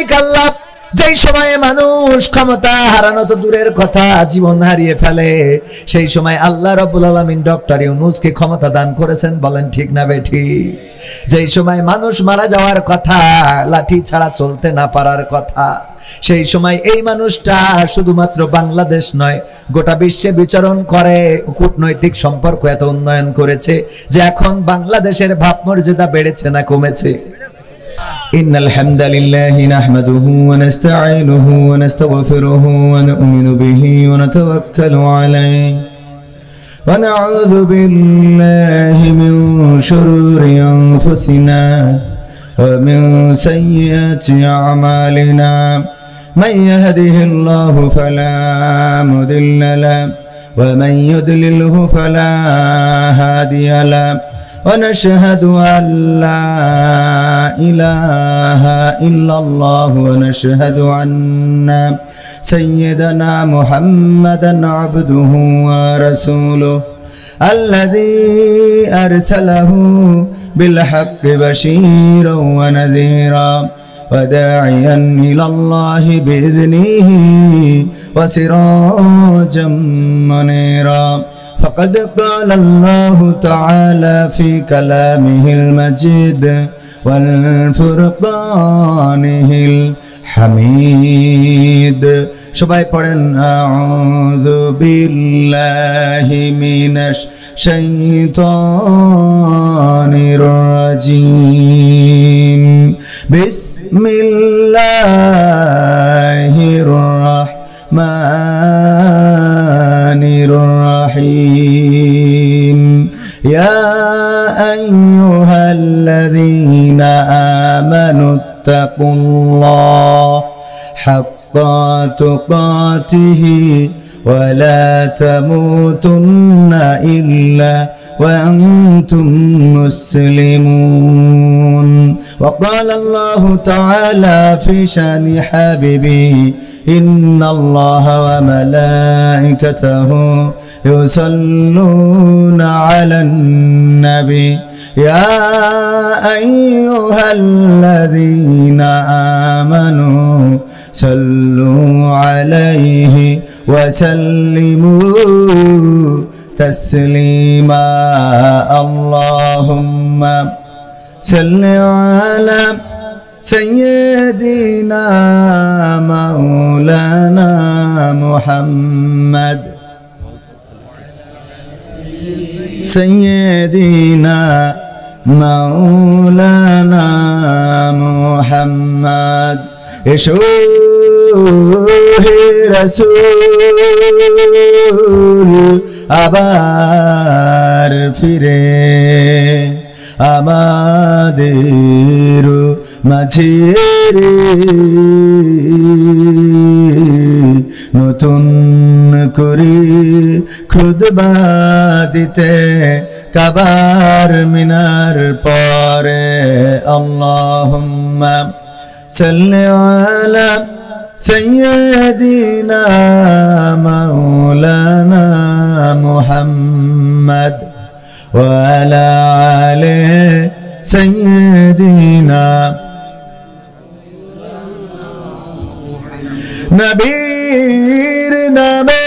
মালিক আল্লাহ যেই সময়ে মানুষ ক্ষমতা হারানো তো দূরের কথা জীবন হারিয়ে ফেলে সেই সময় আল্লাহ রাব্বুল আলামিন ডক্টর ইউনূসকে ক্ষমতা দান করেছেন। বলেন ঠিক না বেঠিক? যেই সময় মানুষ মারা যাওয়ার কথা, লাঠি ছাড়া চলতে না পারার কথা, সেই সময় এই মানুষটা শুধুমাত্র বাংলাদেশ নয় গোটা বিশ্বে বিচরণ করে। কূটনৈতিক সম্পর্ক এত উন্নয়ন করেছে যে এখন বাংলাদেশের ভাবমর্যাদা বেড়েছে না কমেছে? إن الحمد لله نحمده ونستعينه ونستغفره ونؤمن به ونتوكل عليه ونعوذ بالله من شرور أنفسنا ومن سيئات أعمالنا من يهده الله فلا مضل له ومن يضلله فلا هادي له ونشهد أن لا إله إلا الله ونشهد أن سيدنا محمدا عبده ورسوله الذي أرسله بالحق بشيرا ونذيرا وداعيا إلى الله بإذنه وسراجا منيرا فقد قال الله تعالى في كلامه المجيد والفرقانه الحميد সবাই পড়েন আউযু বিল্লাহি মিনাশ শাইতানির রাজিম বিসমিল্লাহির রাহমানির রাহিম ইয়া আইয়ুহাল্লাযীনা আমানু তাকুল্লাহ হাক্কা তুকাতিহি ওয়া লা তামুতুন্না ইল্লা وأنتم مسلمون وقال الله تعالى في شأن حبيبه إن الله وملائكته يصلون على النبي يا أيها الذين آمنوا صلوا عليه وسلموا تسليما اللهم صل على سيدنا مولانا محمد سيدنا مولانا محمد এসোহে রাসূল আবার ফিরে আমাদের মাঝে নতুন করে খুতবা দিতে কাবার মিনার পরে আল্লাহুম্মা সাল্লি আলা سيدنا مولانا محمد وعلى آله سيدنا নবীর নামে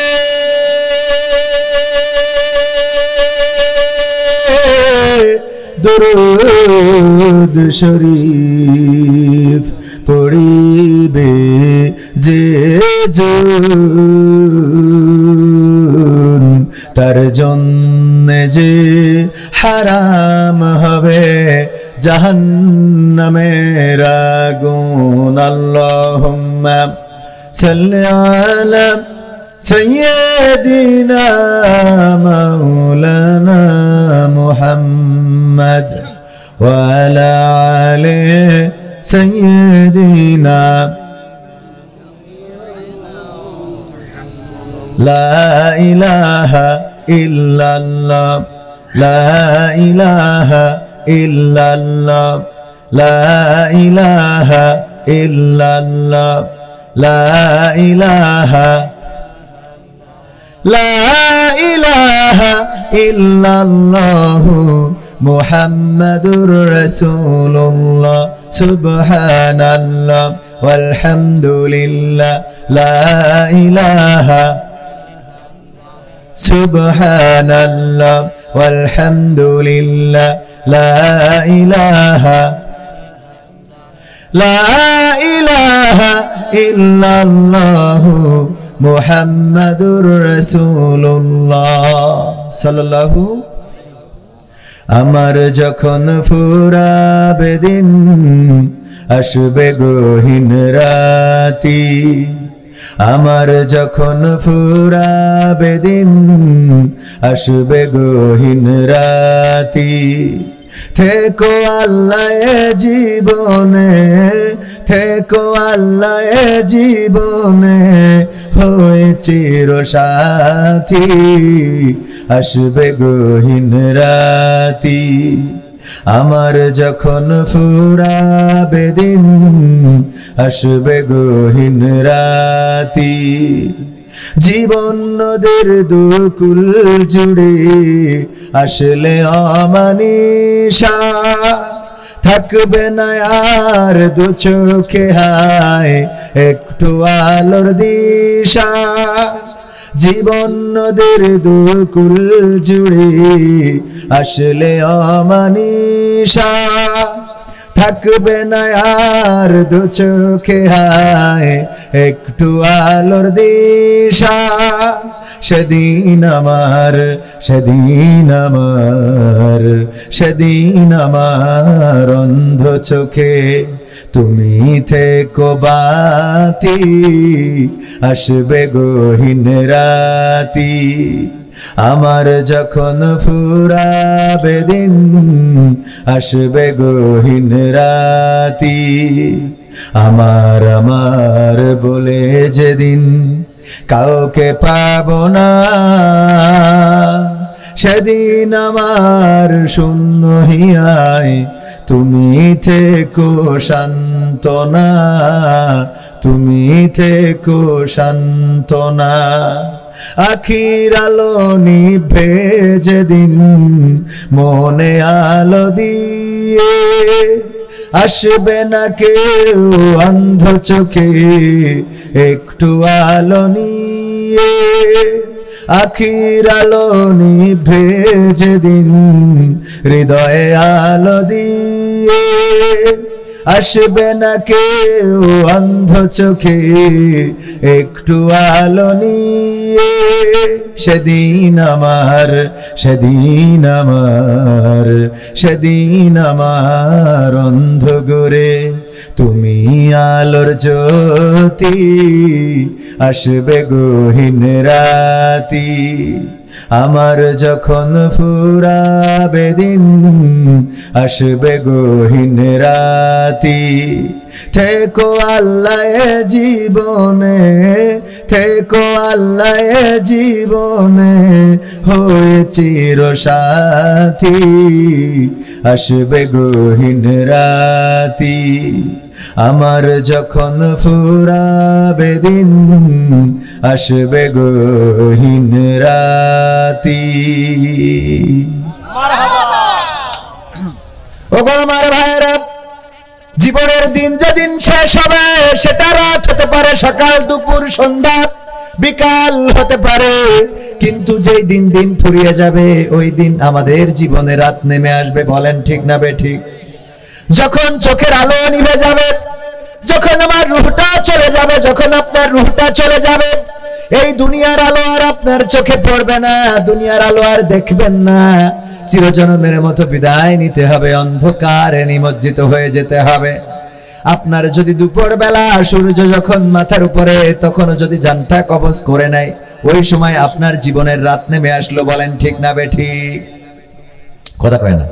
দরুদ শরীফ পড়িবে যে তার জন্য যে হারাম হবে জাহান্নামের আগুন আল্লাহুম্মা সাল্লি আলা সাইয়্যিদিনা মাওলানা মুহাম্মদ ওয়া আলা আলিহি سيدنا لا إله إلا الله لا إله إلا الله لا إله إلا الله لا إله لا إله إلا الله محمد رسول الله سبحان الله ওয়ালহামদুলিল্লাহ লা ইলাহা সুবহানাল্লাহ ওয়ালহামদুলিল্লাহ লা ইলাহা ইল্লাল্লাহু মুহাম্মাদুর রাসূলুল্লাহ সাল্লাল্লাহু। আমার যখন ফুরাবে দিন আসবে গহীন রাতি, আমার যখন ফুরাবে দিন আসবে গহীন রাতি, থেকো আল্লাহ জীবনে, থেকো আল্লাহ জীবনে হয়ে চির সাথী, আসবে গহীন রাতি। আমার যখন ফুরাবে দিন আসবে গহীন রাতি, জীবন নদীর দুকুল জুড়ে আসলে অমানিশা, থাকবে না আর দু চোখে হায় একটু আলোর দিশা, জীবন নদীর দুকুল জুড়ে আসলে অমানিশা, থাকবে না আর দু চোখে হায় একটু আলোর দিশা। সেদিন আমার, সেদিন আমার, সেদিন আমার অন্ধ চোখে তুমি থেকো বাতি, আসবে গহীন রাতি। আমার যখন ফুরাবে দিন আসবে গহীন রাতি, আমার আমার বলে যেদিন কাউকে পাবো না, সেদিন আমার শূন্য হিয়ায় তুমি থেকো সান্ত্বনা, তুমি থেকো সান্ত্বনা। আখির আলো নিভে যেদিন মনে আলো দিয়ে, আসবে না কেউ অন্ধ চোখে একটু আলো নিয়ে, আখির আলো নিভে যেদিন হৃদয়ে আলো দিয়ে, আসবে না কেউ অন্ধ চোখে একটু আলো নিয়ে। সেদিন আমার, সেদিন আমার, সেদিন আমার অন্ধ গোরে তুমি আলোর জ্যোতি, আসবে গহীন রাতি। আমার যখন ফুরাবে দিন আসবে গহীন রাতি, থেকো আল্লাহ জীবনে, থেকো আল্লাহ জীবনে হয়ে চির সাথী, আসবে গহীন রাতি। আমার যখন ফুরাবে দিন আসবে গহীন রাতি। ওগো আমার ভাইরা, জীবনের দিন যেদিন শেষ হবে সেটা রাত হতে পারে, সকাল দুপুর সন্ধ্যা বিকাল হতে পারে, কিন্তু যেই দিন দিন ফুরিয়ে যাবে ওই দিন আমাদের জীবনে রাত নেমে আসবে। বলেন ঠিক না বেঠিক? যখন চোখের আলো নিভে যাবে, যখন আমার রূহটা চলে যাবে, যখন আপনার রূহটা চলে যাবে, এই দুনিয়ার আলো আর আপনার চোখে পড়বে না, দুনিয়ার আলো আর দেখবেন না, চিরজন্মের মতো বিদায় নিতে হবে, অন্ধকারে নিমজ্জিত হয়ে যেতে হবে। আপনার যদি দুপুর বেলা সূর্য যখন মাথার উপরে তখনও যদি জানটা কবজ করে নেয়, ওই সময় আপনার জীবনের রাত নেমে আসলো। বলেন ঠিক না বেঠিক? কথা কয় না,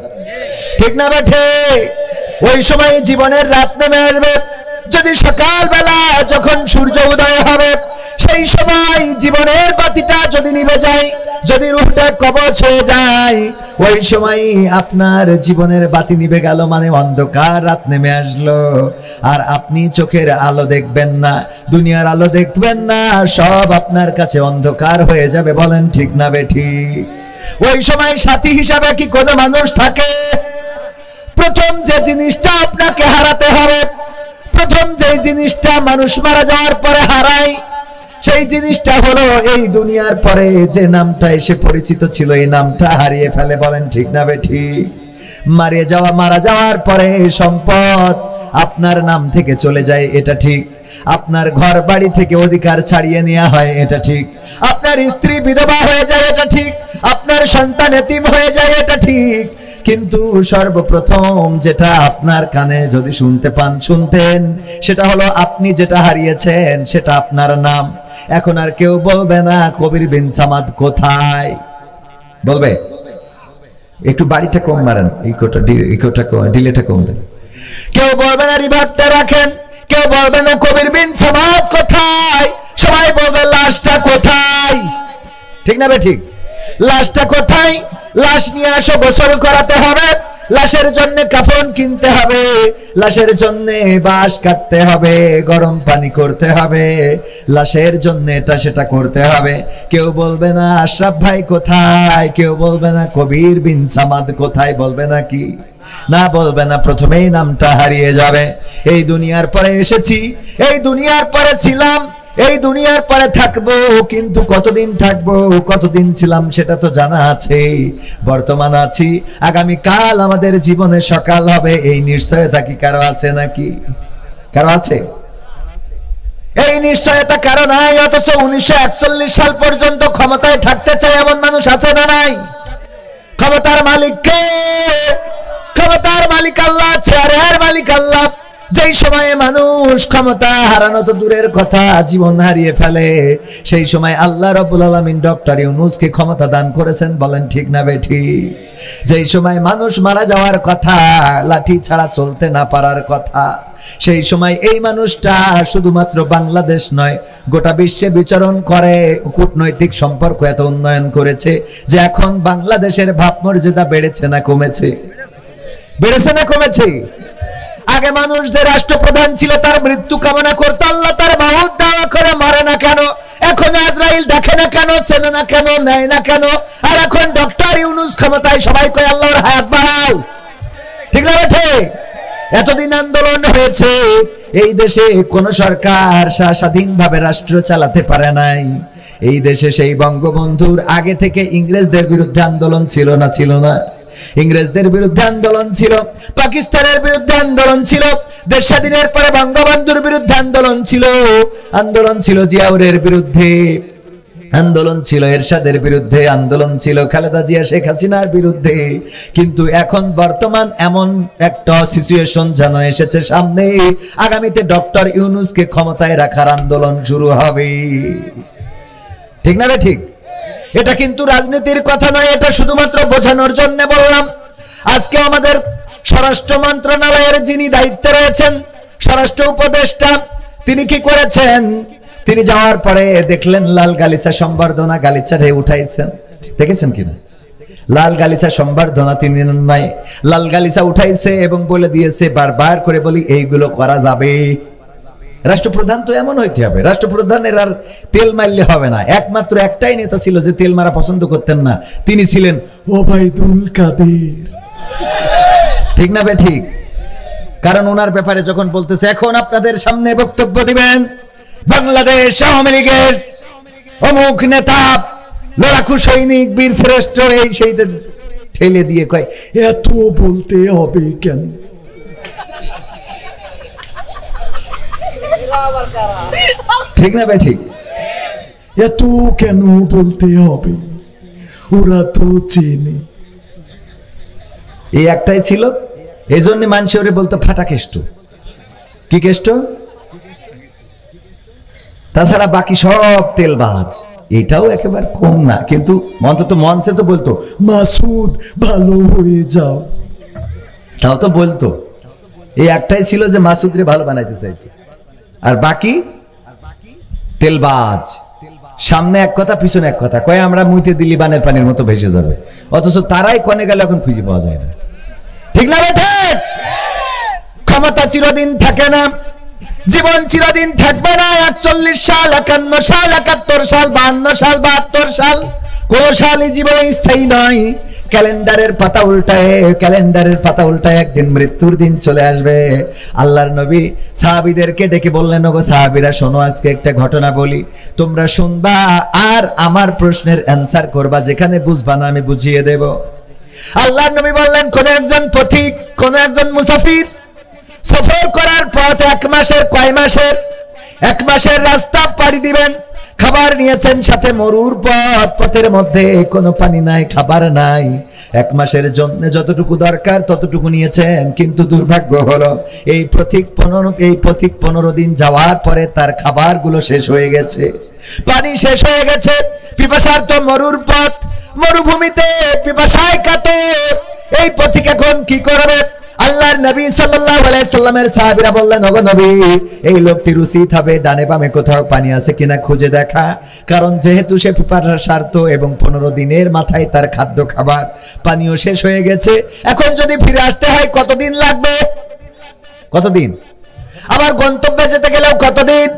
ঠিক না বেঠিক? ওই সময় জীবনের রাত নেমে আসবে। যদি সকাল বেলা যখন সূর্য উদয় হবে সেই সময় জীবনের বাতিটা যদি নিভে যায়, যদি রূহটা কবজ হয়ে যায়, ওই সময় আপনার জীবনের বাতি নিভে গেল, মানে অন্ধকার রাত নেমে আসলো। আর আপনি চোখের আলো দেখবেন না, দুনিয়ার আলো দেখবেন না, সব আপনার কাছে অন্ধকার হয়ে যাবে। বলেন ঠিক না বেঠিক? ওই সময় সাথী হিসাবে কি কোনো মানুষ থাকে? প্রথম যে জিনিসটা আপনাকে হারাতে হবে, প্রথম প্রথম যে জিনিসটা মানুষ মারা যাওয়ার পরে হারায়, সেই জিনিসটা হলো এই দুনিয়ার পরে যে নামটা এসে পরিচিত ছিল এই নামটা হারিয়ে ফেলে। বলেন ঠিক না বেঠিক? মারা যাওয়ার পরে সম্পদ আপনার নাম থেকে চলে যায়, এটা ঠিক। আপনার ঘর বাড়ি থেকে অধিকার ছাড়িয়ে নেওয়া হয়, এটা ঠিক। আপনার স্ত্রী বিধবা হয়ে যায়, এটা ঠিক। আপনার সন্তান এতিম হয়ে যায়, এটা ঠিক। কিন্তু সর্বপ্রথম যেটা আপনার কানে যদি শুনতেন সেটা হলো আপনি যেটা হারিয়েছেন সেটা আপনার নাম। এখন আর কেউ বলবে না কবির বিন সামাদ কোথায়, বলবে? একটু বাড়িটা কম মারেন, ডিলেটা কম দেন। কেউ বলবে না রিভার্টটা রাখেন, কেউ বলবে না কবির বিন সামাদ কোথায়, সবাই বলবে লাশটা কোথায়। ঠিক না বেঠিক? লাশটা কোথায়? লাশ নিয়ে আসো, গোসল করাতে হবে, লাশের জন্য কাফন কিনতে হবে, লাশের জন্য বাঁশ কাটতে হবে, গরম পানি করতে হবে, লাশের জন্য এটা সেটা করতে হবে। কেউ বলবে না আশরাফ ভাই কোথায়, কেউ বলবে না কবির বিন সামাদ কোথায়, বলবে না কি? না, বলবে না। প্রথমেই নামটা হারিয়ে যাবে। এই দুনিয়ার পরে এসেছি, এই দুনিয়ার পরে ছিলাম, এই দুনিয়ার পরে থাকবো, কিন্তু কতদিন থাকবো, কতদিন ছিলাম সেটা তো জানা আছে। বর্তমান আছি, আগামী কাল আমাদের জীবনে সকাল হবে, এই নিশ্চয়তা কি কারো আছে নাকি? কারো আছে? এই নিশ্চয়তা কারো নাই। অথচ 1941 সাল পর্যন্ত ক্ষমতায় থাকতে চায় এমন মানুষ আছে না নাই? ক্ষমতার মালিক কে? ক্ষমতার মালিক আল্লাহ, চেয়ারের মালিক আল্লাহ। যেই সময়ে মানুষ ক্ষমতা হারানো তো দূরের কথা, জীবন হারিয়ে ফেলে, সেই সময় আল্লাহ রাব্বুল আলামিন ডক্টর ইউনূসকে ক্ষমতা দান করেছেন। বলেন ঠিক না বেঠিক? যেই সময় মানুষ মারা যাওয়ার কথা, লাঠি ছাড়া চলতে না পারার কথা, সেই সময় এই মানুষটা শুধুমাত্র বাংলাদেশ নয়, গোটা বিশ্বে বিচরণ করে, কূটনৈতিক সম্পর্ক এত উন্নয়ন করেছে যে এখন বাংলাদেশের ভাবমর্যাদা বেড়েছে না কমেছে? বেড়েছে না কমেছে? আগে মানুষ যে রাষ্ট্রপ্রধান ছিল তার মৃত্যু কামনা করতো, আল্লাহ তার মাউত দেওয়া করে মরে না কেন? এখন আজরাইল দেখে না কেন, চেনে না কেন, নেয় না কেন? আর এখন ডক্টর ইউনূস ক্ষমতায়, সবাই কয় আল্লাহর হায়াত বাড়াও। ঠিক না বেঠে? এতদিন আন্দোলন হয়েছে, এই দেশে কোন সরকার স্বাধীনভাবে রাষ্ট্র চালাতে পারে নাই। এই দেশে সেই বঙ্গবন্ধুর আগে থেকে ইংরেজদের বিরুদ্ধে আন্দোলন ছিল না? ছিল না? ইংরেজদের বিরুদ্ধে আন্দোলন ছিল, পাকিস্তানের বিরুদ্ধে আন্দোলন ছিল, দেশ স্বাধীনের পরে বঙ্গবন্ধুর বিরুদ্ধে আন্দোলন ছিল, আন্দোলন ছিল জিয়াউরের বিরুদ্ধে, আন্দোলন ছিল এরশাদের বিরুদ্ধে, আন্দোলন ছিল খালেদা জিয়া শেখ হাসিনার বিরুদ্ধে। কিন্তু এখন বর্তমান এমন একটা সিচুয়েশন যেন এসেছে সামনে, আগামীতে ডক্টর ইউনূসকে ক্ষমতায় রাখার আন্দোলন শুরু হবে। ঠিক না ঠিক? এটা কিন্তু রাজনীতির কথা নয়, এটা শুধুমাত্র বোঝানোর জন্য বললাম। আজকে আমাদের স্বরাষ্ট্র মন্ত্রণালয়ের যিনি দায়িত্বে রয়েছেন, স্বরাষ্ট্র উপদেষ্টা, তিনি কি করেছেন? তিনি যাওয়ার পরে দেখলেন লাল গালিচা সম্বর্ধনা, গালিচা রে উঠাইছেন। দেখেছেন কিনা? লাল গালিচা সম্বর্ধনা তিনি নাই, লাল গালিচা উঠাইছে এবং বলে দিয়েছে, বারবার করে বলি এইগুলো করা যাবে। রাষ্ট্রপ্রধান তো এমন হইতে হবে, রাষ্ট্রপ্রধানের আর তেল মারলে হবে না। একমাত্র একটাই নেতা ছিল যে তেল মারা পছন্দ করতেন না, তিনি ছিলেন ওবায়দুল কাদের। ঠিক না বেঠিক? কারণ ওনার ব্যাপারে যখন বলতেছে এখন আপনাদের সামনে বক্তব্য দিবেন বাংলাদেশ আওয়ামী লীগের অমুক নেতা, লড়াকু সৈনিক, বীর শ্রেষ্ঠ, এই সেই ঠেলে দিয়ে কয় এত বলতে হবে কেন? ঠিক না বেঠিক? এত কেন বলতে হবে, ওরা তো চেনে। এই একটাই ছিল, এই জন্য মানুষ ওরে বলতো ফাটা কেষ্ট। কি কেষ্ট? তাছাড়া বাকি সব তেলবাজ। এটাও একেবারে কম না, কিন্তু অন্তত মঞ্চে তো বলতো মাসুদ ভালো হয়ে যাও, তাও তো বলতো। এই একটাই ছিল যে মাসুদ রে ভালো বানাইতে চাইতো, আর বাকি তেলবাজ। সামনে এক কথা পিছনে এক কথা কয়, আমরা মুইতে দিলি বানের পানির মতো ভেসে যাবে, অথচ তারাই কনে গেলে এখন খুঁজে পাওয়া যায় না। ঠিক না বেঠে? ক্ষমতা চিরদিন থাকে না, জীবন চিরদিন থাকবে না। 41 সাল, 51 সাল, 71 সাল, 52 সাল, 72 সাল, কোন সালই জীবনে স্থায়ী নয়। ক্যালেন্ডারের পাতা উল্টায় একদিন মৃত্যুর দিন চলে আসবে। আল্লাহর নবী সাহাবীদেরকে ডেকে বললেন, ওগো সাহাবীরা শোনো, আজকে একটা ঘটনা বলি, তোমরা শুনবা আর আমার প্রশ্নের অ্যান্সার করবা, যেখানে বুঝবা না আমি বুঝিয়ে দেব। আল্লাহর নবী বললেন, কোন একজন পথিক, কোন একজন মুসাফির সফর করার পথ 1 মাসের, কয় মাসের? 1 মাসের রাস্তা পাড়ি দিবেন, খাবার নিয়েছেন সাথে মরুর পথ, পথের মধ্যে কোনো পানি নাই, খাবার নাই, 1 মাসের জন্য যতটুকু দরকার ততটুকু নিয়েছেন, কিন্তু দুর্ভাগ্য হলো এই পথিক 15 দিন যাওয়ার পরে তার খাবারগুলো শেষ হয়ে গেছে, পানি শেষ হয়ে গেছে, পিপাসার্ত মরুর পথ, মরুভূমিতে পিপাসায় কাটে, এই পথিক এখন কি করবে? আল্লাহর নবী সাল্লাল্লাহু আলাইহি সাল্লামের সাহাবীরা বললেন, ওগো নবী, এই লোকটির উচিত হবে ডানে বামে কোথাও পানি আছে কিনা খুঁজে দেখা, কারণ যেহেতু সে পিপাসার্ত এবং 15 দিনের মাথায় তার খাদ্য খাবার পানিও শেষ হয়ে গেছে, এখন যদি ফিরে আসতে হয় কতদিন লাগবে? কতদিন? আবার গন্তব্যে যেতে গেলেও কতদিন?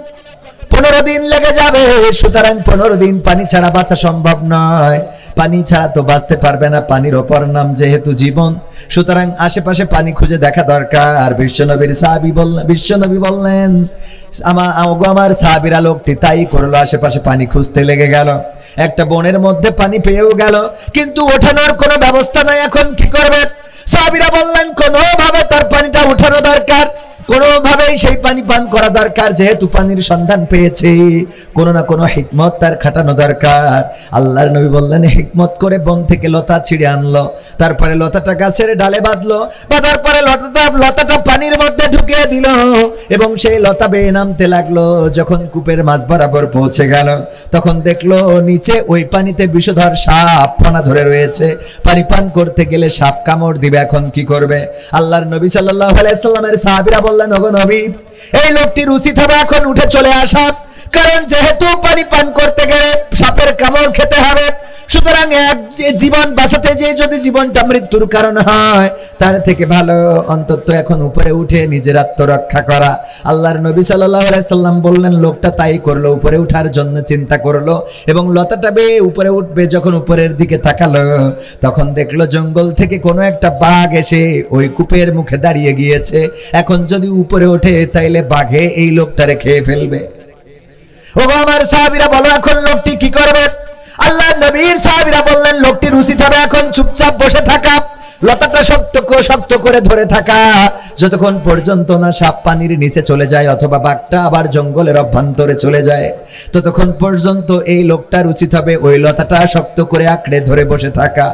15 দিন লেগে যাবে। সুতরাং 15 দিন পানি ছাড়া বাঁচা সম্ভব নয়, পানি ছাড়া তো বাঁচতে পারবে না, পানির অপর নাম যেহেতু জীবন, সুতরাং আশেপাশে পানি খুঁজে দেখা দরকার। বিশ্বনবী বললেন, আমার সাহাবীরা, লোকটি তাই করলো, আশেপাশে পানি খুঁজতে লেগে গেল, একটা বনের মধ্যে পানি পেয়েও গেল, কিন্তু ওঠানোর কোনো ব্যবস্থা নাই, এখন কি করবে? সাহাবীরা বললেন, কোনোভাবে তার পানিটা উঠানো দরকার, কোনোভাবেই সেই পানি পান করা দরকার, যেহেতু পানির সন্ধান পেয়েছে, কোনো না কোনো হিকমত তার খাটানো দরকার। আল্লাহর নবী বললেন, হিকমত করে বন থেকে লতা ছিঁড়ে আনলো, তারপরে লতাটা গাছের ডালে বাঁধলো, বাঁধার পরে লতাটা পানির মধ্যে ঢুকিয়ে দিল এবং সেই লতা বেয়ে নামতে লাগলো। যখন কূপের মাঝ বরাবর পৌঁছে গেল, তখন দেখলো নিচে ওই পানিতে বিষধর সাপ ফনা ধরে রয়েছে, পানি পান করতে গেলে সাপ কামড় দিবে, এখন কি করবে? আল্লাহর নবী সাল্লাল্লাহু আলাইহি সাল্লামের সাহাবীরা বললেন, ওগো নবী, এই লোকটির উচিত হবে এখন উঠে চলে আসা, কারণ যেহেতু পানি পান করতে গেলে সাপের কামড় খেতে হবে, সুতরাং এক জীবন বাঁচাতে যে যদি জীবনটা মৃত্যুর কারণ হয়, তার থেকে ভালো অন্তত এখন উপরে উঠে নিজের আত্মরক্ষা করা। আল্লাহর নবী সাল্লাল্লাহু আলাইহি সাল্লাম বললেন, লোকটা তাই করলো, উপরে উঠার জন্য চিন্তা করলো এবং লতাটা বেয়ে উপরে উঠবে, যখন উপরের দিকে তাকালো, তখন দেখলো জঙ্গল থেকে কোনো একটা বাঘ এসে ওই কূপের মুখে দাঁড়িয়ে গিয়েছে, এখন যদি উপরে ওঠে তাইলে বাঘে এই লোকটারে খেয়ে ফেলবে। ওগো আমার সাহাবীরা, বলো এখন লোকটি কি করবে? আল্লাহর নবীর সাহাবীরা বললেন, লোকটির উচিত হবে এখন চুপচাপ বসে থাকা, লতাটা শক্ত করে ধরে থাকা, যতক্ষণ পর্যন্ত না সাপ পানির নিচে চলে যায় অথবা বাঘটা আবার জঙ্গলের অভ্যন্তরে চলে যায়, ততক্ষণ পর্যন্ত এই লোকটার উচিত হবে ওই লতাটা শক্ত করে আঁকড়ে ধরে বসে থাকা।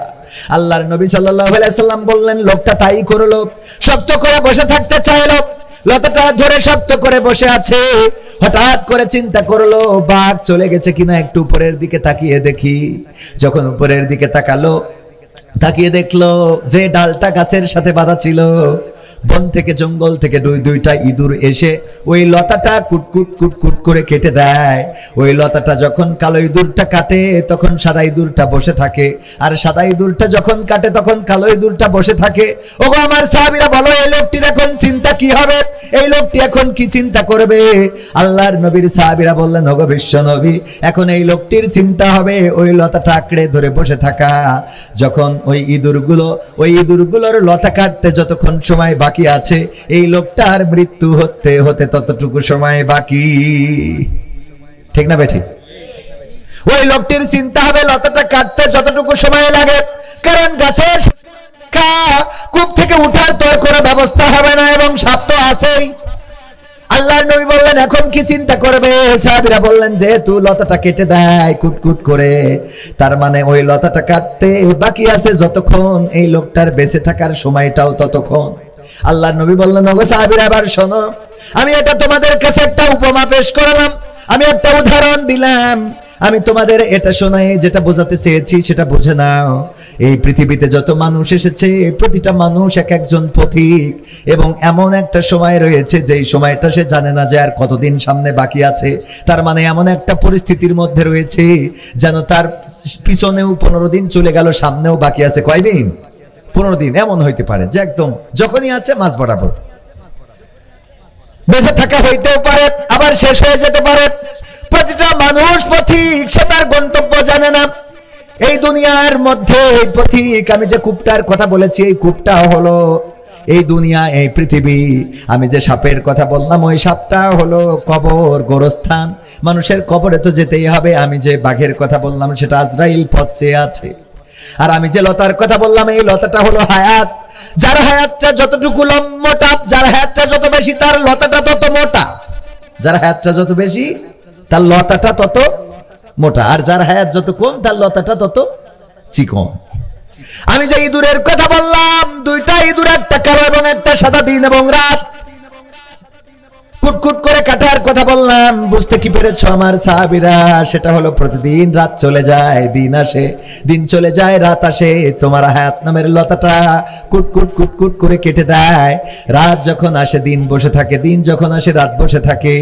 আল্লাহর নবী সাল্লাল্লাহু আলাইহি সাল্লাম বললেন, লোকটা তাই করলো, শক্ত করে বসে থাকতে চাইলো, লতাটা ধরে শক্ত করে বসে আছে। হঠাৎ করে চিন্তা করলো, বাঘ চলে গেছে কিনা, একটু উপরের দিকে তাকিয়ে দেখি। যখন উপরের দিকে তাকালো, তাকিয়ে দেখলো যে ডালটা গাছের সাথে বাঁধা ছিল, বন থেকে জঙ্গল থেকে দুইটা ইঁদুর এসে ওই লতাটা কুটকুট করে কেটে দেয়। ওই লতাটা যখন কালো ইঁদুরটা কাটে তখন সাদা ইঁদুরটা বসে থাকে, আর সাদা ইঁদুরটা যখন কাটে তখন কালো ইঁদুরটা বসে থাকে। ওগো আমার সাহাবীরা, বলো এই লোকটির এখন চিন্তা কি হবে? এই লোকটি এখন কি চিন্তা করবে? আল্লাহর নবীর সাহাবীরা বললেন, ওগো বিশ্ব নবী, এখন এই লোকটির চিন্তা হবে ওই লতাটা আঁকড়ে ধরে বসে থাকা। যখন ওই ইঁদুরগুলোর লতা কাটতে যতক্ষণ সময় বাকি আছে, এই লোকটার মৃত্যু হতে হতে ততটুকু সময় বাকি। ঠিক না বেঠিক? ওই লোকটির চিন্তা হবে লতাটা কাটতে যতটুকু সময় লাগে, কারণ গাছের কূপ থেকে উঠার তোর কোনো ব্যবস্থা হবে না এবং সাপ তো আছেই। আল্লাহর নবী বললেন, এখন কি চিন্তা করবে? সাহাবীরা বললেন, যেহেতু লতাটা কেটে দেয় কুটকুট করে, তার মানে ওই লতাটা কাটতে বাকি আছে যতক্ষণ, এই লোকটার বেঁচে থাকার সময়টাও ততক্ষণ। আল্লাহর নবী বললেন, ওগো সাহাবীরা, এবার শোনো, আমি এটা তোমাদের কাছে একটা উপমা পেশ করলাম, আমি একটা উদাহরণ দিলাম, আমি তোমাদের এটা শোনাই, যেটা বোঝাতে চেয়েছি সেটা বুঝে নাও। এই পৃথিবীতে যত মানুষ এসেছে, প্রতিটা মানুষ এক একজন পথিক, এবং এমন একটা সময় রয়েছে যেই সময়টা সে জানে না যে আর কতদিন সামনে বাকি আছে। তার মানে এমন একটা পরিস্থিতির মধ্যে রয়েছে যেন তার পিছনেও 15 দিন চলে গেল, সামনেও বাকি আছে কয়দিন? 15 দিন। এমন হইতে পারে যে একদম যখনই আছে মাঝ বরাবর বেঁচে থাকা হইতেও পারে, আবার শেষ হয়ে যেতে পারে। প্রতিটা মানুষ পথিক, সে তার গন্তব্য জানে না। এই দুনিয়ার মধ্যে এই পথিক, আমি যে কূপটার কথা বলেছি এই কূপটা হলো এই দুনিয়া, এই পৃথিবী। আমি যে সাপের কথা বললাম ওই সাপটা হলো কবর, গোরস্থান। মানুষের কবরে তো যেতেই হবে। আমি যে বাঘের কথা বললাম সেটা আজরাইল পথ চেয়ে আছে। আর আমি যে লতার কথা বললাম এই লতাটা হলো হায়াত। যার হায়াতটা যতটুকু মোটা, যার হায়াতটা যত বেশি তার লতাটা তত মোটা। যার হায়াতটা যত বেশি তার লতাটা তত মোটা, আর যার হায়াত যত কম তার লতাটা তত চিকন। আমি যে ইঁদুরের কথা বললাম, দুইটা ইঁদুর, একটা কালো এবং একটা সাদা, দিন এবং রাত কুটকুট করে কাটার কথা বললাম। বুঝতে কি পেরেছো আমার সাহাবীরা? সেটা হলো প্রতিদিন রাত চলে যায়, দিন আসে, দিন চলে যায়, রাত আসে। তোমার হায়াত নামের লতাটা কুটকুট কুটকুট করে কেটে দেয়। রাত যখন আসে দিন বসে থাকে, দিন যখন আসে রাত বসে থাকে।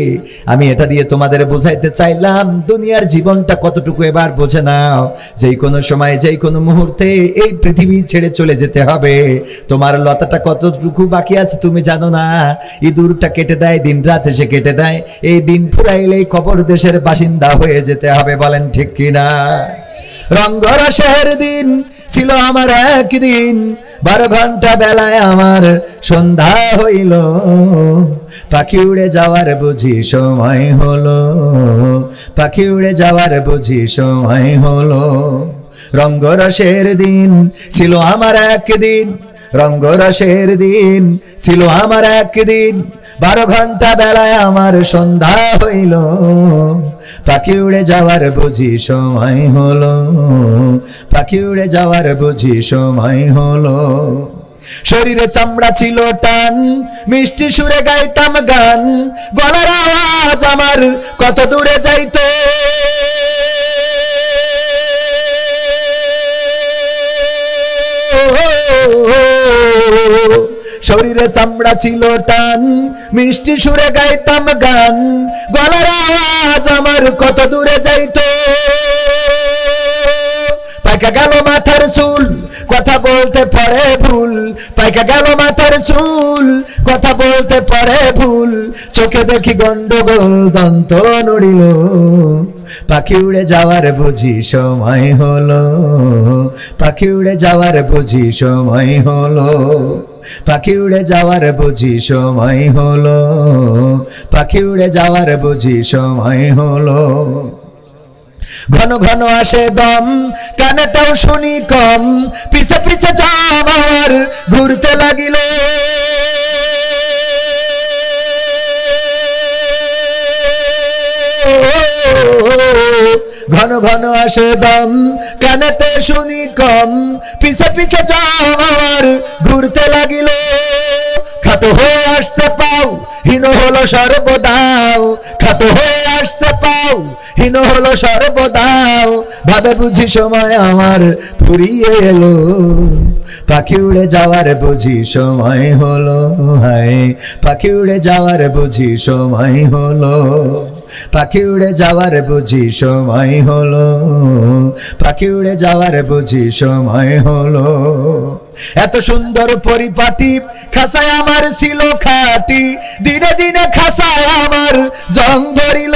আমি এটা দিয়ে তোমাদের বোঝাইতে চাইলাম দুনিয়ার জীবনটা কতটুকু এবার বোঝে নাও। যেই কোনো সময়, যেই কোনো মুহূর্তে এই পৃথিবী ছেড়ে চলে যেতে হবে। তোমার লতাটা কতটুকু বাকি আছে তুমি জানো না। ইঁদুরটা কেটে দেয়, দিন রাত এসে কেটে দেয়। এই দিন ফুরাইলেই কবর দেশের বাসিন্দা হয়ে যেতে হবে, বলেন ঠিক কিনা? রঙ্গরসের দিন ছিল আমার একদিন, 12 ঘন্টা বেলায় আমার সন্ধ্যা হইল। পাখি উড়ে যাওয়ার বুঝি সময় হলো, পাখি উড়ে যাওয়ার বুঝি সময় হলো। রঙ্গরসের দিন ছিল আমার একদিন, রঙ্গরসের দিন ছিল আমার একদিন, 12 ঘন্টা বেলায় আমার সন্ধ্যা হইল। পাখি উড়ে যাওয়ার বুঝি সময় হলো, পাখি উড়ে যাওয়ার বুঝি সময় হলো। শরীরে চামড়া ছিল টান, মিষ্টি সুরে গাইতাম গান, গলার আওয়াজ আমার কত দূরে যাইতো। শরীরে চামড়া ছিল টান, মিষ্টি সুরে গাইতাম গান, গলার আওয়াজ আমার কত দূরে যাইতো। পাইকা গেল মাথার চুল, কথা বলতে পড়ে ভুল, পাইকা গেল মাথার চুল, কথা বলতে পড়ে ভুল। চোখে দেখি গন্ডগোল, দন্ত নড়িল। পাখি উড়ে যাওয়ার বুঝি সময় হলো, পাখি উড়ে যাওয়ার বুঝি সময় হলো, পাখি উড়ে যাওয়ার বুঝি সময় হলো, পাখি উড়ে যাওয়ার বুঝি সময় হলো। ঘন ঘন আসে দম, কানেতেও শুনি কম, পিছে পিছে জম আমার ঘুরতে লাগিল। ঘন ঘন আসে দম, কানেতে শুনি কম, পিছে পিছে জম আমার ঘুরতে লাগিল। খাটো হয়ে আসছে পাও, হীন হলো সর্বদাও, খাটো হয়ে আসছে পাও, হীন হলো সর্বদাও। ভাবে বুঝি সময় আমার ফুরিয়ে এলো, পাখি উড়ে যাওয়ার বুঝি সময় হলো। হায়, পাখি উড়ে যাওয়ার বুঝি সময় হলো, পাখি উড়ে যাওয়ার বুঝি সময় হলো, পাখি উড়ে যাওয়ার বুঝি সময় হলো। এত সুন্দর পরিপাটি খাসায় আমার ছিল খাটি, দিনে দিনে খাসায় আমার জং ধরিল।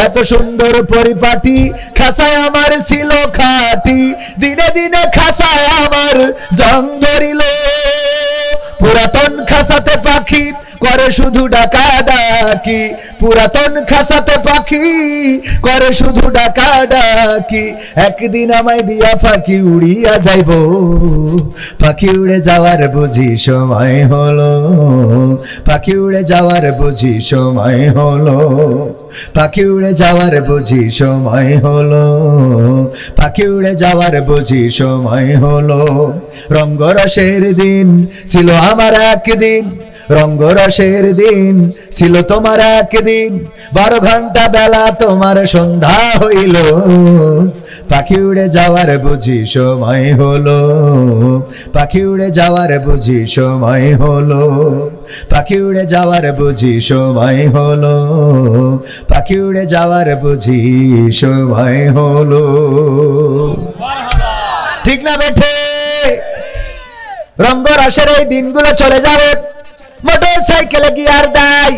এত সুন্দর পরিপাটি খাসায় আমার ছিল খাটি, দিনে দিনে খাসায় আমার জং ধরিল। পুরাতন খাসাতে পাখি করে শুধু ডাকা ডাকি, পুরাতন খাসাতে পাখি করে শুধু ডাকা ডাকি। একদিন আমায় দিয়া পাখি উড়িয়া যাইব, পাখি উড়ে যাওয়ার বুঝি সময় হলো, পাখি উড়ে যাওয়ার বুঝি সময় হলো, পাখি উড়ে যাওয়ার বুঝি সময় হলো, পাখি উড়ে যাওয়ার বুঝি সময় হলো। রঙ্গরসের দিন ছিল আমার একদিন, রঙ্গরসের দিন ছিল তোমার একদিন, 12 ঘন্টা বেলা তোমার সন্ধ্যা হইল। পাখি উড়ে যাওয়ার বুঝি সময় হলো, পাখি উড়ে যাওয়ার বুঝি সময় হলো, পাখি উড়ে যাওয়ার বুঝি সময় হলো, পাখি উড়ে যাওয়ার বুঝি সময় হলো। ঠিক না বেঠে? রঙ্গরসের এই দিনগুলো চলে যাবে, মোটর সাইকেলে গিয়ার দেয়,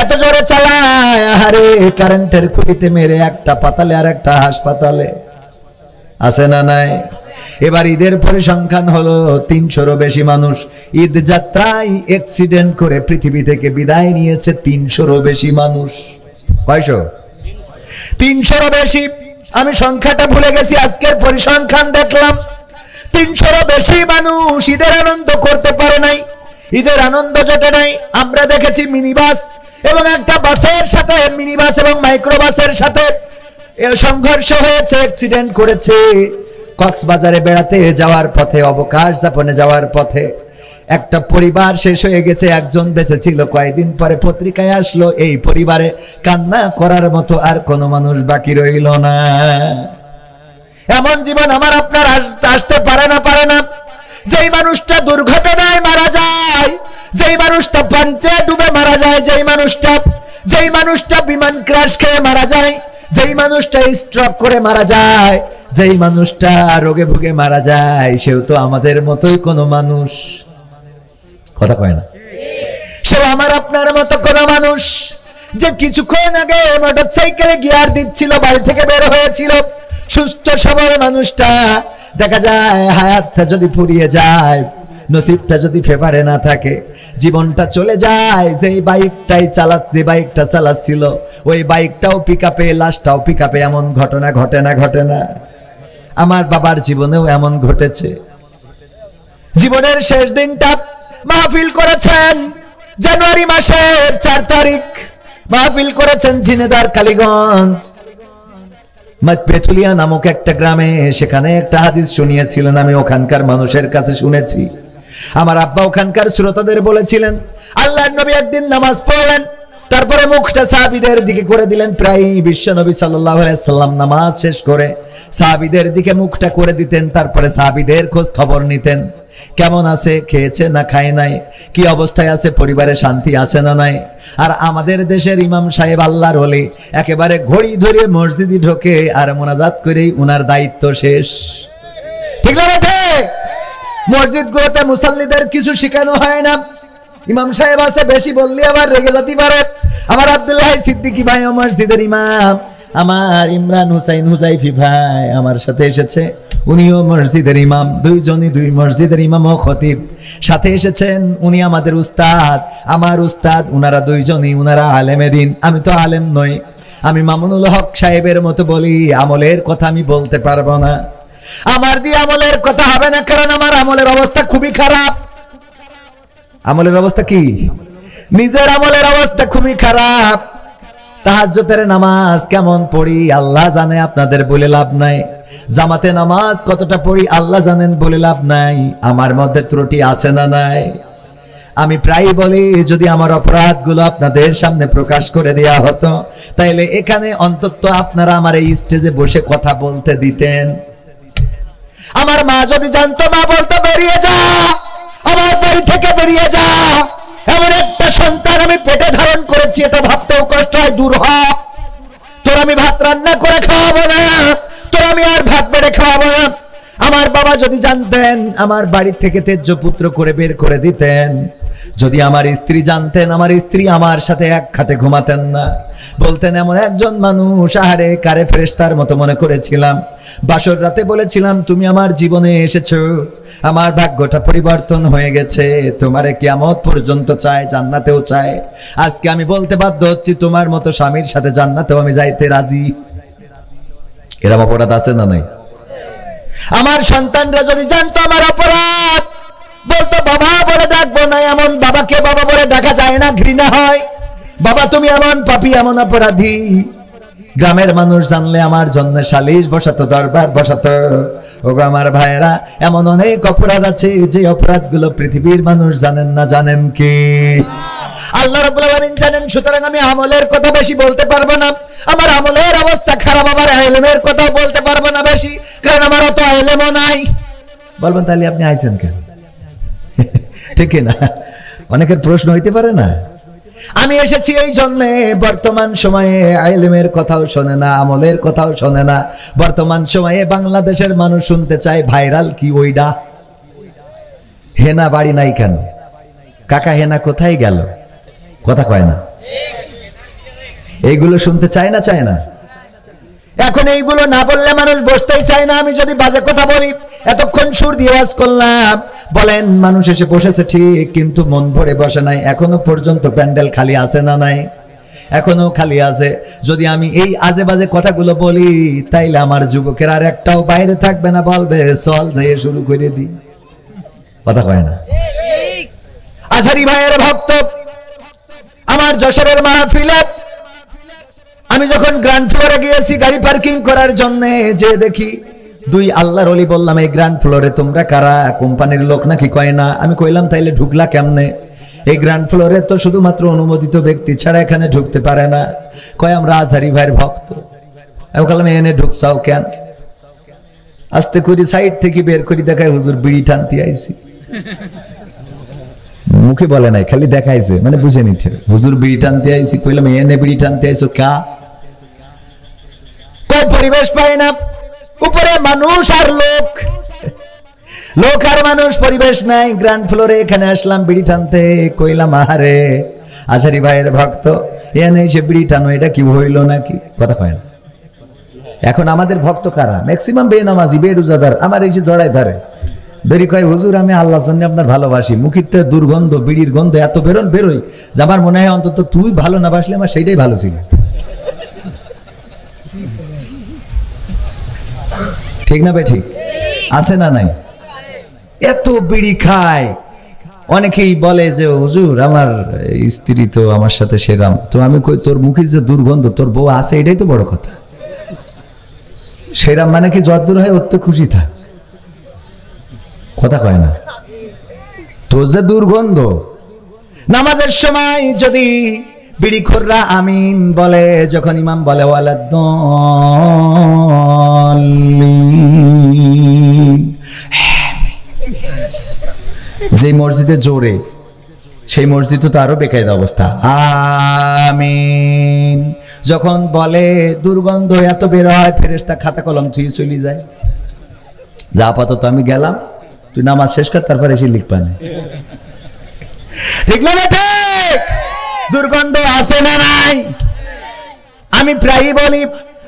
এত জোরে চালায়, আরে কারেন্টের খুঁটিতে মেরে একটা পাতালে আর একটা হাসপাতালে। আছে না নাই? এবার ঈদের পরিসংখ্যান হলো 300-রও বেশি মানুষ ঈদ যাত্রায় অ্যাক্সিডেন্ট করে পৃথিবী থেকে বিদায় নিয়েছে। 300-রও বেশি মানুষ। কয়শো? 300-রও বেশি। আমি সংখ্যাটা ভুলে গেছি, আজকের পরিসংখ্যান দেখলাম 300-রও বেশি মানুষ ঈদের আনন্দ করতে পারে নাই, ঈদের আনন্দ জোটে নাই। আমরা দেখেছি মিনিবাস এবং একটা বাসের সাথে, মিনিবাস এবং মাইক্রোবাসের সাথে সংঘর্ষ হয়েছে, অ্যাক্সিডেন্ট করেছে। কক্সবাজারে বেড়াতে যাওয়ার পথে, অবকাশ যাপনে যাওয়ার পথে একটা পরিবার শেষ হয়ে গেছে, একজন বেঁচে ছিল। কয়েকদিন পরে পত্রিকায় আসলো এই পরিবারে কান্না করার মতো আর কোনো মানুষ বাকি রইল না। এমন জীবন আমার আপনার আসতে পারে না। যেই মানুষটা দুর্ঘটনায় মারা যায়, যেই মানুষটা পানিতে ডুবে মারা যায়, যেই মানুষটা বিমান ক্র্যাশ খেয়ে মারা যায়, যেই মানুষটা স্ট্রোক করে মারা যায়, যেই মানুষটা রোগে ভুগে মারা যায়, সেও তো আমাদের মতোই কোনো মানুষ। কথা কয় না? সেও আমার আপনার মতো কোনো মানুষ, যে কিছুক্ষণ আগে মোটরসাইকেলে গিয়ার দিচ্ছিল, বাড়ি থেকে বের হয়েছিল, সুস্থ সবল মানুষটা। দেখা যায় হায়াতটা যদি ফুরিয়ে যায়, নসিবটা যদি ফেভারে না থাকে, জীবনটা চলে যায়। যেই বাইকটা চালাচ্ছিল ওই বাইকটাও পিকআপে, লাশটাও পিকআপে। এমন ঘটনা ঘটে না? আমার বাবার জীবনেও এমন ঘটেছে। জীবনের শেষ দিনটা মাহফিল করেছেন জানুয়ারি মাসের 4 তারিখ, মাহফিল করেছেন ঝিনেদার কালীগঞ্জ পেতুলিয়া নামক একটা গ্রামে। সেখানে একটা হাদিস শুনিয়েছিলেন, আমি ওখানকার মানুষের কাছে শুনেছি। আমার আব্বা ওখানকার শ্রোতাদের বলেছিলেন, আল্লাহর নবী একদিন নামাজ পড়লেন, তারপরে মুখটা সাহাবীদের দিকে করে দিলেন। প্রায় বিশ্ব নবী সাল্লাল্লাহু আলাইহি সাল্লাম নামাজ শেষ করে সাহাবীদের দিকে মুখটা করে দিতেন, তারপরে সাহাবীদের খোঁজ খবর নিতেন। কেমন আছে, খেয়েছে না খায় নাই, কি অবস্থায় আছে, পরিবারে শান্তি আছে না নাই। আর আমাদের দেশের ইমাম সাহেব আল্লাহর ওলি, একেবারে ঘড়ি ধরে মসজিদে ঢোকে আর মোনাজাত করেই উনার দায়িত্ব শেষ। ঠিক না বেঠে? মসজিদগুলোতে মুসাল্লিদের কিছু শেখানো হয় না। ইমাম সাহেব আছে, বেশি বললে আবার রেগে যেতে পারে। আমার আব্দুল্লাহ সিদ্দিকী ভাই মসজিদের ইমাম, আমার ইমরান হুসাইন হুজাইফি ভাই আমার সাথে এসেছে, উনিও মসজিদের ইমাম। দুইজনই দুই মসজিদের ইমাম ও খতিব সাথে এসেছেন। উনি আমাদের উস্তাদ, আমার উস্তাদ। উনারা দুইজনই, উনারা আলেমে দিন, আমি তো আলেম নই। আমি মামুনুল হক সাহেবের মতো বলি, আমলের কথা আমি বলতে পারবো না। আমার দিয়ে আমলের কথা হবে না, কারণ আমার আমলের অবস্থা খুবই খারাপ। আমলের অবস্থা কি? নিজের আমলের অবস্থা খুবই খারাপ। তাহাজ্জুদের নামাজ কেমন পড়ি আল্লাহ জানে, আপনাদের বলে লাভ নাই। জামাতে নামাজ কতটা পড়ি আল্লাহ জানেন, বলে লাভ নাই। আমার মধ্যে ত্রুটি আছে না নাই? আমি প্রায় বলি, যদি আমার অপরাধগুলো আপনাদের সামনে প্রকাশ করে দেয়া হতো, তাইলে এখানে অন্তত আপনারা আমার এই স্টেজে বসে কথা বলতে দিতেন। আমার মা যদি জানতো, মা বলতো, বেরিয়ে যা, আমার বাড়ি থেকে বেরিয়ে যা। এমন একটা সন্তান আমি পেটে ধারণ করেছি, এটা ভাবতেও কষ্ট হয়। দূর হ, তোর আমি ভাত রান্না করে খাওয়াবো না, তোর আমি আর ভাত বেড়ে খাওয়াবো না। আমার বাবা যদি জানতেন, আমার বাড়ি থেকে তেজ্য পুত্র করে বের করে দিতেন। যদি আমার স্ত্রী জানতেন, আমার স্ত্রী আমার সাথে এক খাটে ঘুমাতেন না। বলতেন, এমন একজন মানুষ, আহারে কারে ফেরেশতার মতো মনে করেছিলাম। বাসর রাতে বলেছিলাম, তুমি আমার জীবনে এসেছো, আমার ভাগ্যটা পরিবর্তন হয়ে গেছে। তোমারে কিয়ামত পর্যন্ত চায়, জান্নাতেও চায়। আজকে আমি বলতে বাধ্য হচ্ছি, তোমার মতো স্বামীর সাথে জান্নাতেও আমি যাইতে রাজি। এরকম অপরাধ আছে না নাই? আমার সন্তানরা যদি জানতো আমার অপরাধ, বলতো বাবা বলে ডাকবো না। এমন বাবাকে বাবা বলে ডাকা যায় না, ঘৃণা হয়। বাবা তুমি এমন পাপী, এমন অপরাধী। গ্রামের মানুষ জানলে আমার জন্য সালিশ বসাতো, দরবার বসাতো। ওগো আমার ভাইয়েরা, এমন অনেক অপরাধ আছে যে অপরাধগুলো পৃথিবীর মানুষ জানেন না। জানেন কি? আল্লাহ রাব্বুল আলামিন জানেন। সুতরাং আমি আমলের কথা বেশি বলতে পারবো না। আমার আমলের অবস্থা খারাপ, আমার ইলমের কথা বলতে পারবো না বেশি, কারণ আমার অত ইলমও নাই। বলবেন, তাহলে আপনি আইছেন কেন? ঠিক না? অনেকের প্রশ্ন হইতে পারে না। আমি এসেছি এই জন্যে, বর্তমান সময়ে ইলমের কথাও শোনে না, আমলের কথাও শোনে না। বর্তমান সময়ে বাংলাদেশের মানুষ শুনতে চায় ভাইরাল কি ওইডা। হেনা বাড়ি নাই কেন? কাকা হেনা কোথায় গেল? কথা কয় না। এইগুলো শুনতে চায় না, চায় না? এখন এইগুলো না বললে মানুষ বসতেই চায় না। আমি যদি বাজে কথা বলি, এতক্ষণ সুর দিয়ে ওয়াজ করলাম, বলেন মানুষ এসে বসেছে ঠিক, কিন্তু মন ভরে বসে নাই। এখনো পর্যন্ত প্যান্ডেল খালি আছে না নাই? এখনো খালি আছে। যদি আমি এই আজে বাজে কথাগুলো বলি, তাইলে আমার যুবকের আর একটাও বাইরে থাকবে না, বলবে চল যাইয়ে শুরু করে দিই। কথা কয় না? আজহারি ভাইয়ের ভক্ত আমার যশোরের মাহফিলে আমি যখন গ্রাউন্ড ফ্লোরে গিয়েছি গাড়ি পার্কিং করার জন্য, যে দেখি দুই আল্লাহর ওলি। বললাম এই গ্রাউন্ড ফ্লোরে তোমরা কারা? কোম্পানির লোক নাকি? কয় না। আমি কইলাম তাইলে ঢুকলা কেমনে? এই গ্রাউন্ড ফ্লোরে তো শুধুমাত্র অনুমোদিত ব্যক্তি ছাড়া এখানে ঢুকতে পারে না। কয় আমরা আজহারি ভাইয়ের ভক্ত। আমি বললাম এনে ঢুকছাও কেন? আস্তে করে সাইড থেকে বের করে দেখায় হুজুর বিড়ি টানতে আইছি। মুখে বলে নাই, খালি দেখাইছে, মানে বুঝে নিতে হুজুর বিড়ি টানতে আইছি। কইলাম এনে বিড়ি টানতে আইছো কা? পরিবেশ পায় না, উপরে মানুষ আর লোক, লোক আর মানুষ, পরিবেশ নাই। গ্রাউন্ড ফ্লোরে এখানে আসলাম বিড়ি টানতে। কইলাম আরে আজহারি ভাইয়ের ভক্ত, এনে এসে বিড়ি টানো, এটা কি হইল নাকি? কথা কয় না। এখন আমাদের ভক্ত কারা? ম্যাক্সিমাম বেনামাজি, বেরোজাদার। আমার এসে জড়াই ধরে, বেরি কয় হুজুর আমি আল্লাহর জন্য আপনার ভালোবাসি। মুখিতে দুর্গন্ধ, বিড়ির গন্ধ এত বেরোই যে আমার মনে হয় অন্তত তুই ভালো না বাসলে আমার সেইটাই ভালো ছিল। ঠিক না বে? ঠিক আছে না নাই? এত বিড়ি খায়। অনেকেই বলে যে হুজুর আমার স্ত্রী তো আমার সাথে সেরাম। তো আমি কই তোর মুখে যে দুর্গন্ধ, তোর বউ আছে এটাই তো বড় কথা। সেরাম মানে কি যতদূর হয় ওর তো খুশি থাক। কথা কয় না? তোর যে দুর্গন্ধ। নামাজের সময় যদি বিড়িখোররা আমিন বলে, যখন ইমাম বলে ওয়ালাদ্দাল্লিন, যে মসজিদে জোরে, সেই মসজিদে তো আরো বেকায়দা অবস্থা। আমিন যখন বলে, দুর্গন্ধ এত বের হয়, ফেরেশতা খাতা কলম থুয়ে চলে যায়। যা আপাতত আমি গেলাম, তুই নামাজ শেষ কর, তারপরে এসে লিখবা না। ঠিক না? ঠিক। দুর্গন্ধ আছে না নাই? আমি প্রায়ই বলি,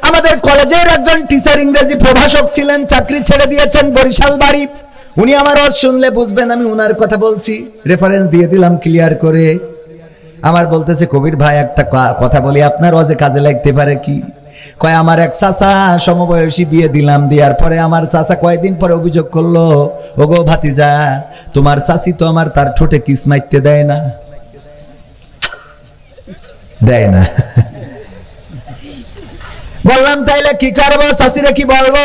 আমাদের কলেজের একজন টিচার, ইংরেজি প্রভাষক ছিলেন, চাকরি ছেড়ে দিয়েছেন, বরিশাল বাড়ি। উনি আমার ওয়াজ শুনলে বুঝবেন আমি উনার কথা বলছি, রেফারেন্স দিয়ে দিলাম ক্লিয়ার করে। আমার বলতেছে কবির ভাই একটা কথা বলি, আপনার ওয়াজে কাজে লাগতে পারে কি? কয় আমার এক চাচা সমবয়সী বিয়ে দিলাম, দেওয়ার পরে আমার চাচা কয়েকদিন পরে অভিযোগ করলো, ওগো ভাতিজা তোমার চাচি তো আমার তার ঠোঁটে কিস মারতে দেয় না। দেয় না। বললাম তাইলে কি করবো? চাচিরে কি বলবো?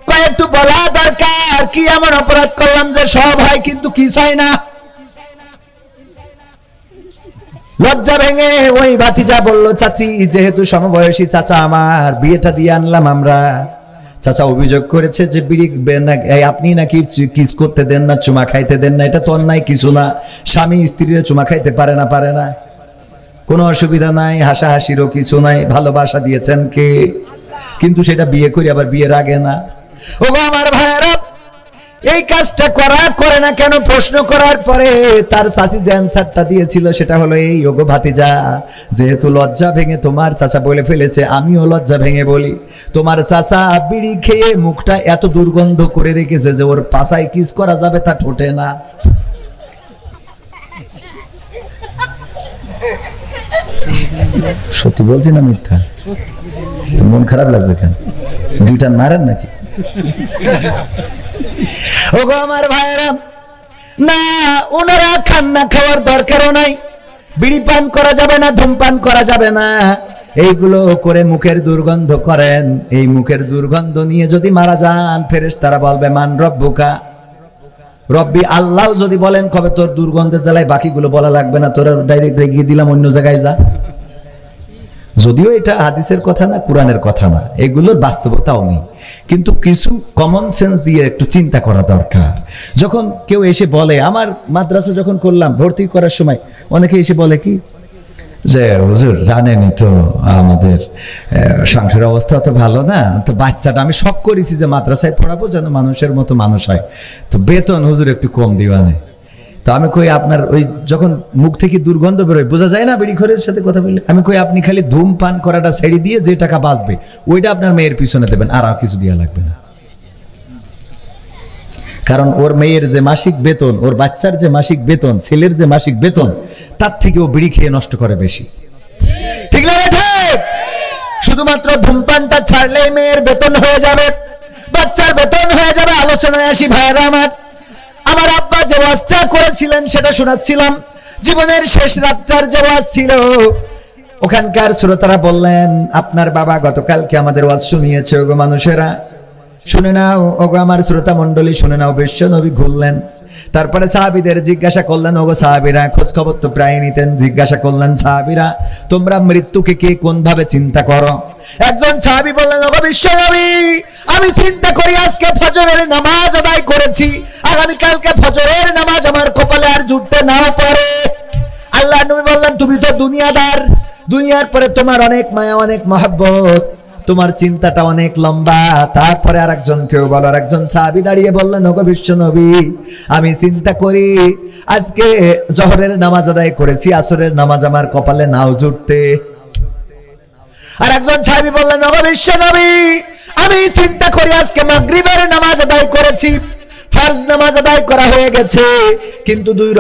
কয় একটু বলা দরকার, কি এমন অপরাধ করলাম যে সব হয় কিন্তু কি চাই না? লজ্জা ভেঙে ওই ভাতিজা বলল, চাচি যেহেতু সমবয়সী চাচা আমার, বিয়েটা দিয়ে আনলাম আমরা। চাচা অভিযোগ করেছে যে বিড়ি আপনি নাকি কিস করতে দেন না, চুমা খাইতে দেন না। এটা তো অন্যায় কিছু না, স্বামী স্ত্রীরা চুমা খাইতে পারে না, পারে না, কোনো অসুবিধা নাই, হাসাহাসিরও কিছু নাই, ভালোবাসা দিয়েছেন কে? কিন্তু সেটা বিয়ে করি আবার বিয়ের আগে না। ও আমার ভাইয়েরা, এই কাজটা করে না কেন? প্রশ্ন করার পরে তার চাচি যে অ্যান্সারটা দিয়েছিল সেটা হলো এই, ওগো ভাতিজা যেহেতু লজ্জা ভেঙে তোমার চাচা বলে ফেলেছে, আমিও লজ্জা ভেঙে বলি। তোমার চাচা বিড়ি খেয়ে মুখটা এত দুর্গন্ধ করে রেখেছে যে ওর পাছায় কিস করা যাবে তা ঠোঁটে না। সত্যি বলছি না মিথ্যা? মন খারাপ লাগছে কেন? দুইটা মারেন নাকি? ওগো আমার ভাইয়েরা, না ওনারা খান না, খাওয়ার দরকারও নাই। বিড়ি পান করা যাবে না, ধূমপান করা যাবে না, এইগুলো করে মুখের দুর্গন্ধ করেন। এই মুখের দুর্গন্ধ নিয়ে যদি মারা যান, ফেরেশতারা বলবে মান রব্বুকা, রব্বি আল্লাহ যদি বলেন কবে তোর দুর্গন্ধের জ্বালায় বাকিগুলো বলা লাগবে না, তোরা ডাইরেক্ট এগিয়ে দিলাম অন্য জায়গায় যা। যদিও এটা হাদিসের কথা না, কোরআনের কথা না, এগুলোর বাস্তবতাও নেই, কিন্তু কিছু কমন সেন্স দিয়ে একটু চিন্তা করা দরকার। যখন কেউ এসে বলে, আমার মাদ্রাসা যখন করলাম ভর্তি করার সময় অনেকে এসে বলে কি যে হুজুর জানেনই তো আমাদের সংসারের অবস্থা তো ভালো না, তো বাচ্চাটা আমি শখ করেছি যে মাদ্রাসায় পড়াবো যেন মানুষের মতো মানুষ হয়, তো বেতন হুজুর একটু কম দিবানে। তো আমি কই আপনার ওই যখন মুখ থেকে দুর্গন্ধ বেরোয় বোঝা যায় না বিড়িখোরের সাথে কথা বললে, আমি কই আপনি খালি ধূমপান করাটা ছেড়ে দিয়ে যে টাকা বাঁচবে ওইটা আপনার মেয়ের পিছনে দেবেন, আর কিছু দেওয়া লাগবে না। কারণ ওর মেয়ের যে মাসিক বেতন, ওর বাচ্চার যে মাসিক বেতন, ছেলের যে মাসিক বেতন, তার থেকে ও বিড়ি খেয়ে নষ্ট করে বেশি। ঠিক না ঠিক? শুধুমাত্র ধূমপানটা ছাড়লেই মেয়ের বেতন হয়ে যাবে, বাচ্চার বেতন হয়ে যাবে। আলোচনায় আসি ভাইয়েরা আমার। আমার আব্বা যে ওয়াজটা করেছিলেন সেটা শোনাচ্ছিলাম, জীবনের শেষ রাতটার যে ওয়াজ ছিল। ওখানকার শ্রোতারা বললেন, আপনার বাবা গতকালকে আমাদের ওয়াজ শুনিয়েছে। ওগো মানুষেরা শুনে নাও, ওগো আমার শ্রোতা মণ্ডলী শুনে নাও। বিশ্ব নবী ঘুরলেন, তারপরে সাহাবীদের জিজ্ঞাসা করলেন, ওগো সাহাবীরা, খোঁজ খবর তো প্রায় নিতেন। জিজ্ঞাসা করলেন, সাহাবীরা তোমরা মৃত্যুকে কে কোন ভাবে চিন্তা করো? একজন সাহাবী বললেন, ওগো বিশ্ব নবী, আমি চিন্তা করি আজকে ফজরের নামাজ আদায় করেছি, আগামী কালকে ফজরের নামাজ আমার কপালে আর জুটতে নাও পারে। আল্লাহ নবী বললেন, তুমি তো দুনিয়াদার, দুনিয়ার পরে তোমার অনেক মায়া, অনেক মহব্বত, তোমার চিন্তাটা অনেক লম্বা। তারপরে আর একজন কেউ বলো, আর একজন সাহাবী দাঁড়িয়ে বললেন, ওগো বিশ্ব নবী, আমি চিন্তা করি আজকে জোহরের নামাজ আদায় করেছি, আসরের নামাজ আমার কপালে নাও জুটতে। আর একজন সাহাবী বললেন, ওগো বিশ্ব নবী, আমি চিন্তা করি আজকে মাগরিবের নামাজ আদায় করেছি, ফরজ নামাজ আদায় করা হয়ে গেছে, কিন্তু দুই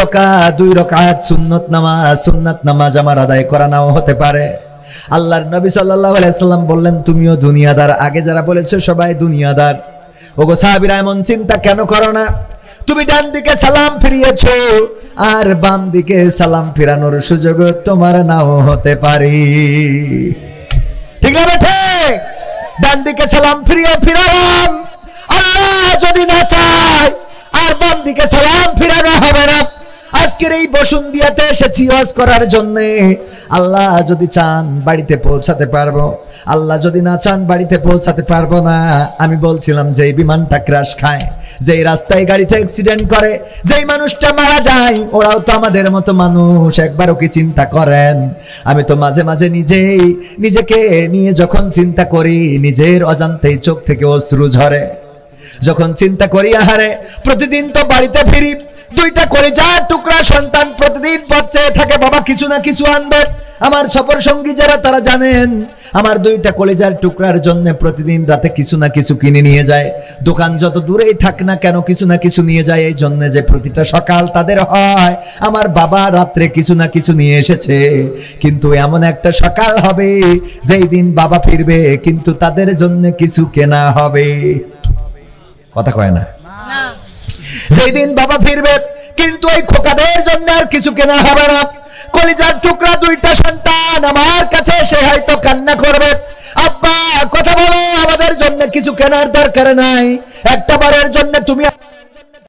রাকাত সুন্নাত নামাজ আমার আদায় করা নাও হতে পারে। আল্লাহর নবী সাল্লাল্লাহু আলাইহি সাল্লাম বললেন, তুমিও দুনিয়াদার, আগে যারা বলেছো সবাই দুনিয়াদার। ওগো সাহাবীরা, এমন চিন্তা কেন করো না? তুমি ডান দিকে সালাম ফিরিয়েছো, আর বাম দিকে সালাম ফিরানোর সুযোগ তোমার নাও হতে পারে। ঠিক না ঠিক? ডান দিকে সালাম ফিরালাম, আল্লাহ যদি না চায় আর বাম দিকে সালাম ফিরানো হবে না। আজকের এই বসুন্ধিয়াতে এসেছি ওয়াজ করার জন্য। আল্লাহ যদি চান বাড়িতে পৌঁছাতে পারবো, আল্লাহ যদি না চান বাড়িতে পৌঁছাতে পারবো না। আমি বলছিলাম যে বিমানটা ক্র্যাশ খায়, যেই রাস্তায় গাড়িটা অ্যাক্সিডেন্ট করে, যেই মানুষটা মারা যায়, ওরাও তো আমাদের মতো মানুষ। একবারও কি চিন্তা করেন? আমি তো মাঝে মাঝে নিজেকে নিয়ে যখন চিন্তা করি, নিজের অজান্তেই চোখ থেকে অশ্রু ঝরে। যখন চিন্তা করি, আহারে প্রতিদিন তো বাড়িতে ফিরি, দুইটা কলিজার টুকরা সন্তান প্রতিদিন পথ চেয়ে থাকে, বাবা কিছু না কিছু আনবে। আমার সফর সঙ্গী যারা তারা জানেন, আমার দুইটা কলিজার টুকরার জন্য প্রতিদিন রাতে কিছু না কিছু কিনে নিয়ে যায়। দোকান যত দূরেই থাক না কেন কিছু না কিছু নিয়ে যায়, এই জন্য যে প্রতিটা সকাল তাদের হয় আমার বাবা রাত্রে কিছু না কিছু নিয়ে এসেছে। কিন্তু এমন একটা সকাল হবে যেই দিন বাবা ফিরবে, কিন্তু তাদের জন্য কিছু কেনা হবে। কথা কয় না? যেই দিন বাবা ফিরবে, কিন্তু ওই খোকাদের জন্য আর কিছু কেনা হবে না। কলিজার টুকরা দুইটা সন্তান আমার কাছে এসে হয়তো কান্না করবে, আব্বা কথা বলো, আমাদের জন্য কিছু কেনার দরকার নাই, একটা বারের জন্য তুমি